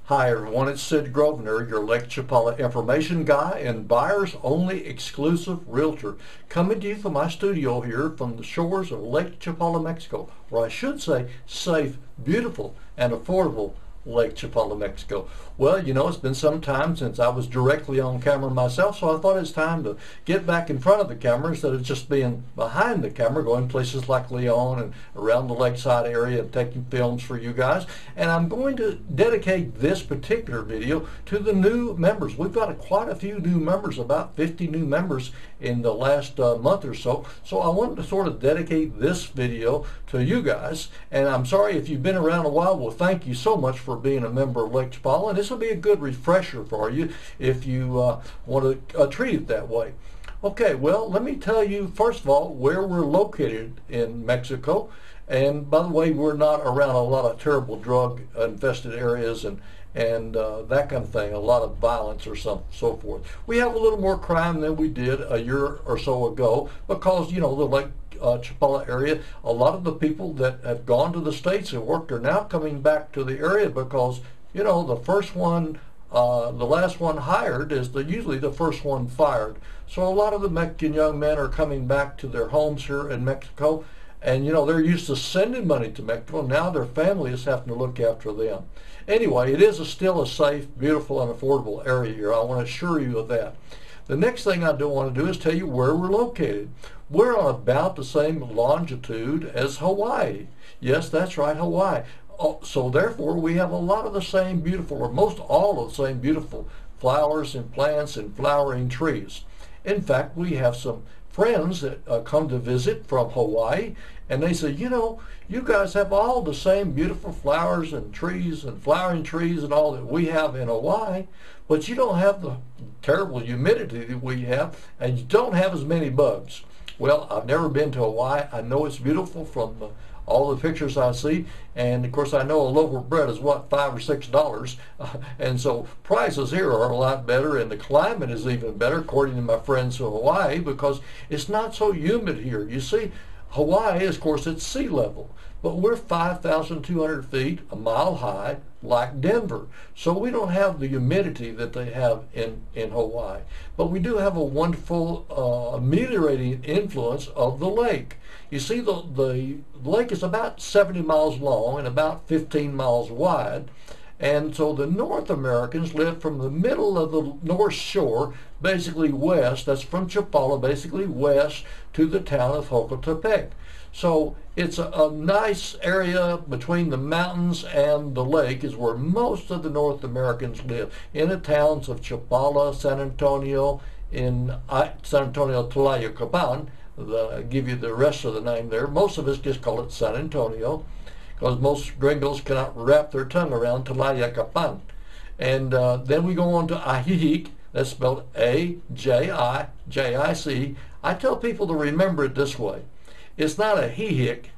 Hi everyone, it's Sid Grosvenor, your Lake Chapala information guy and buyers only exclusive realtor, coming to you from my studio here from the shores of Lake Chapala, Mexico, or I should say safe, beautiful, and affordable Lake Chapala, Mexico. Well, you know, it's been some time since I was directly on camera myself, so I thought it's time to get back in front of the camera instead of just being behind the camera, going places like Leon and around the lakeside area and taking films for you guys. And I'm going to dedicate this particular video to the new members. We've got quite a few new members, about 50 new members in the last month or so. So I wanted to sort of dedicate this video to you guys. And I'm sorry if you've been around a while. Well, thank you so much for being a member of Lake Chapala. And this will be a good refresher for you if you want to treat it that way. Okay, well, let me tell you first of all where we're located in Mexico. And by the way, we're not around a lot of terrible drug infested areas and that kind of thing, a lot of violence or so forth. We have a little more crime than we did a year or so ago because, you know, the Lake Chapala area, a lot of the people that have gone to the States and worked are now coming back to the area because, you know, the first one, the last one hired is usually the first one fired. So a lot of the Mexican young men are coming back to their homes here in Mexico. And, you know, they're used to sending money to Mexico. Now their family is having to look after them. Anyway, it is still a safe, beautiful, and affordable area here. I want to assure you of that. The next thing I do want to do is tell you where we're located. We're on about the same longitude as Hawaii. Yes, that's right, Hawaii. So therefore, we have a lot of the same beautiful, or most all of the same beautiful flowers and plants and flowering trees. In fact, we have some friends that come to visit from Hawaii, and they say, you know, you guys have all the same beautiful flowers and trees and flowering trees and all that we have in Hawaii, but you don't have the terrible humidity that we have, and you don't have as many bugs. Well, I've never been to Hawaii. I know it's beautiful from all the pictures I see, and of course I know a loaf of bread is what, $5 or $6, and so prices here are a lot better, and the climate is even better according to my friends from Hawaii because it's not so humid here. You see, Hawaii, of course, it's sea level, but we're 5,200 feet, a mile high, like Denver. So we don't have the humidity that they have in Hawaii. But we do have a wonderful ameliorating influence of the lake. You see, the lake is about 70 miles long and about 15 miles wide. And so the North Americans live from the middle of the North Shore, basically west, that's from Chapala, basically west to the town of Jocotepec. So it's a nice area between the mountains and the lake is where most of the North Americans live, in the towns of Chapala, San Antonio, Tlayacapan. I'll give you the rest of the name there. Most of us just call it San Antonio, because most gringos cannot wrap their tongue around Tlayacapan. And then we go on to Ajijic, that's spelled A-J-I-J-I-C. I tell people to remember it this way. It's not a he-hick,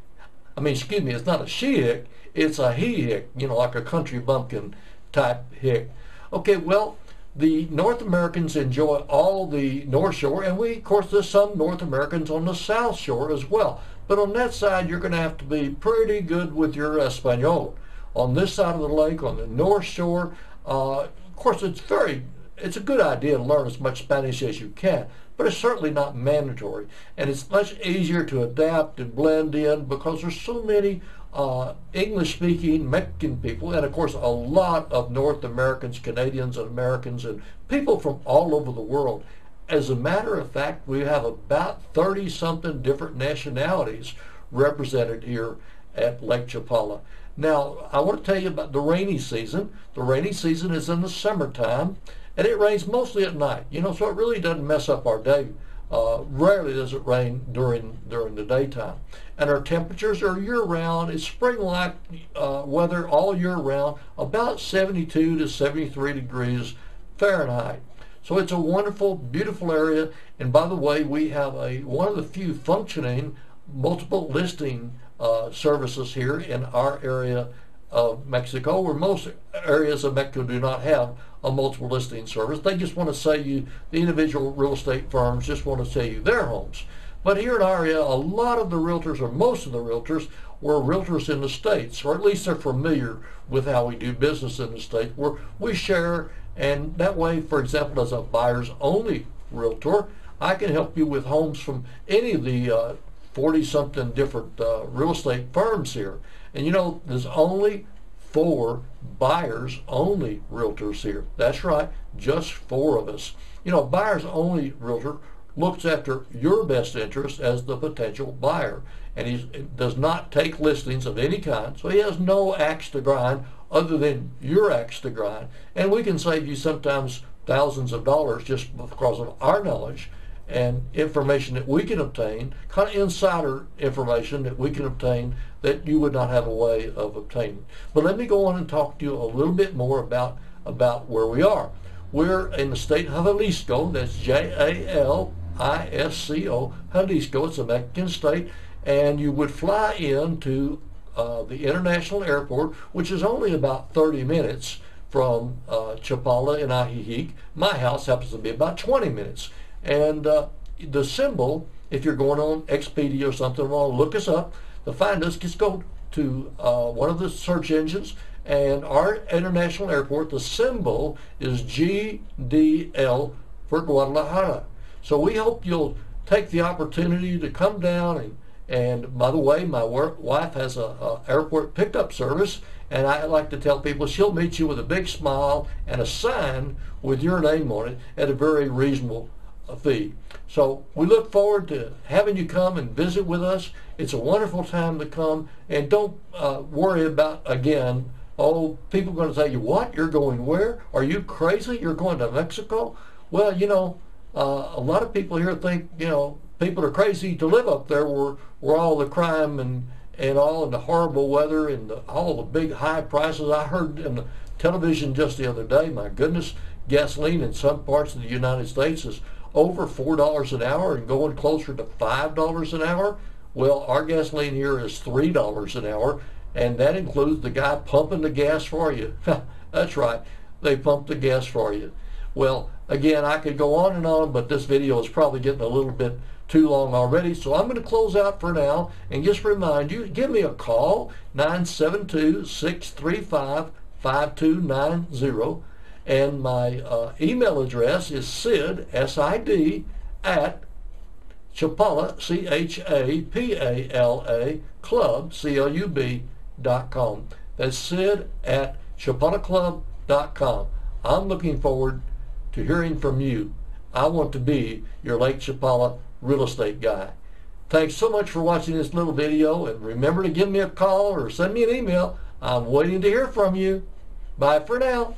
it's not a she-hick, it's a he-hick, you know, like a country bumpkin type hick. Okay, well, the North Americans enjoy all the North Shore, and of course, there's some North Americans on the South Shore as well. But on that side, you're going to have to be pretty good with your Espanol. On this side of the lake, on the North Shore, of course, it's a good idea to learn as much Spanish as you can, but it's certainly not mandatory. And it's much easier to adapt and blend in because there's so many English-speaking Mexican people, and of course a lot of North Americans, Canadians, and Americans, and people from all over the world. As a matter of fact, we have about 30-something different nationalities represented here at Lake Chapala. Now, I want to tell you about the rainy season. The rainy season is in the summertime, and it rains mostly at night, you know, so it really doesn't mess up our day. Rarely does it rain during the daytime. And our temperatures are year-round. It's spring-like weather all year round, about 72 to 73 degrees Fahrenheit. So it's a wonderful, beautiful area. And by the way, we have one of the few functioning multiple listing services here in our area of Mexico, where most areas of Mexico do not have a multiple listing service. They just want to sell you, the individual real estate firms just want to sell you their homes. But here in our area, a lot of the realtors, or most of the realtors, were realtors in the States, or at least they're familiar with how we do business in the States, where we share, and that way, for example, as a buyers only realtor, I can help you with homes from any of the 40-something different real estate firms here. And you know, there's only 4 buyers only realtors here. That's right, just 4 of us. You know, buyers only realtor looks after your best interest as the potential buyer, and he does not take listings of any kind, so he has no axe to grind other than your axe to grind. And we can save you sometimes thousands of dollars just because of our knowledge and information that we can obtain, kind of insider information that we can obtain that you would not have a way of obtaining. But let me go on and talk to you a little bit more about where we are. We're in the state of Jalisco. That's Jalisco, Jalisco. It's a Mexican state, and you would fly into the international airport, which is only about 30 minutes from Chapala and Ajijic. My house happens to be about 20 minutes. And the symbol, if you're going on Expedia or something, well, look us up. To find us, just go to one of the search engines, and our international airport, the symbol is GDL for Guadalajara. So we hope you'll take the opportunity to come down, and by the way, my wife has a airport pickup service, and I like to tell people she'll meet you with a big smile and a sign with your name on it at a very reasonable fee. So we look forward to having you come and visit with us. It's a wonderful time to come, and don't worry about, again, oh, people are going to say, you what? You're going where? Are you crazy? You're going to Mexico? Well, you know, a lot of people here think, you know, people are crazy to live up there where all the crime and all of the horrible weather and all the big high prices. I heard in the television just the other day, my goodness, gasoline in some parts of the United States is over $4 an hour and going closer to $5 an hour. Well, our gasoline here is $3 an hour, and that includes the guy pumping the gas for you. That's right, they pump the gas for you. Well, again, I could go on and on, but this video is probably getting a little bit too long already, so I'm going to close out for now and just remind you, give me a call, 972-635-5290, and my email address is sid, S-I-D, at Chapala, C-H-A-P-A-L-A, club, C-L-U-B.com. That's sid at chapalaclub.com. I'm looking forward to hearing from you. I want to be your Lake Chapala real estate guy. Thanks so much for watching this little video, and remember to give me a call or send me an email. I'm waiting to hear from you. Bye for now.